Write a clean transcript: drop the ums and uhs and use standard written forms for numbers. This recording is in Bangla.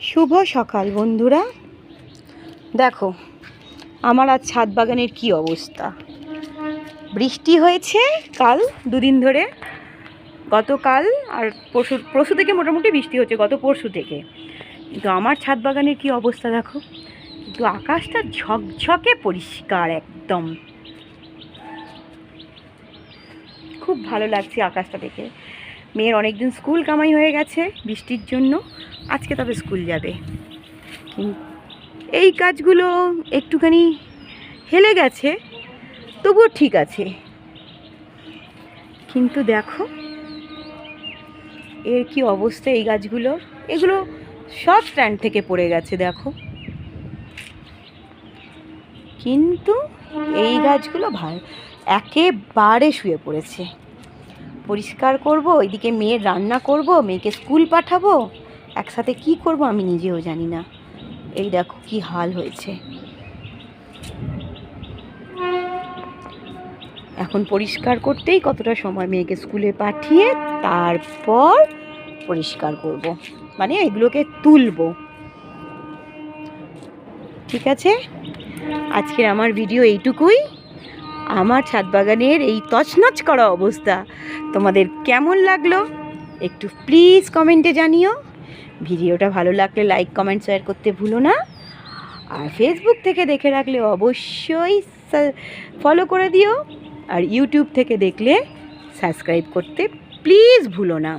শুভ সকাল বন্ধুরা। দেখো আমার আজ ছাদ বাগানের কি অবস্থা। বৃষ্টি হয়েছে কাল দুদিন ধরে, গতকাল আর পরশু থেকে মোটামুটি বৃষ্টি হচ্ছে, গত পরশু থেকে। কিন্তু আমার ছাদ বাগানের কি অবস্থা দেখো, কিন্তু আকাশটা ঝকঝকে পরিষ্কার একদম, খুব ভালো লাগছে আকাশটা দেখে। মেয়ের অনেক দিন স্কুল কামাই হয়ে গেছে বৃষ্টির জন্য, আজকে তবে স্কুল যাবে। এই কাজগুলো একটুখানি হেলে গেছে, তবুও ঠিক আছে। কিন্তু দেখো এর কি অবস্থা এই গাছগুলোর, এগুলো সব স্ট্যান্ড থেকে পড়ে গেছে দেখো। কিন্তু এই গাছগুলো একেবারে শুয়ে পড়েছে। পরিষ্কার করব, ওইদিকে মেয়ের রান্না করব, মেয়েকে স্কুল পাঠাবো, একসাথে কি করব আমি নিজেও জানি না। এই দেখো কি হাল হয়েছে। এখন পরিষ্কার করতেই কতটা সময়, মেয়েকে স্কুলে পাঠিয়ে তারপর পরিষ্কার করব, মানে এগুলোকে তুলবো। ঠিক আছে, আজকের আমার ভিডিও এইটুকুই। আমার ছাদ বাগানের এই তছনছ করা অবস্থা তোমাদের কেমন লাগলো একটু প্লিজ কমেন্টে জানিও। ভিডিওটা ভালো লাগলে লাইক কমেন্ট শেয়ার করতে ভুলো না। আর ফেসবুক থেকে দেখে রাখলে অবশ্যই ফলো করে দিও, আর ইউটিউব থেকে দেখলে সাবস্ক্রাইব করতে প্লিজ ভুলো না।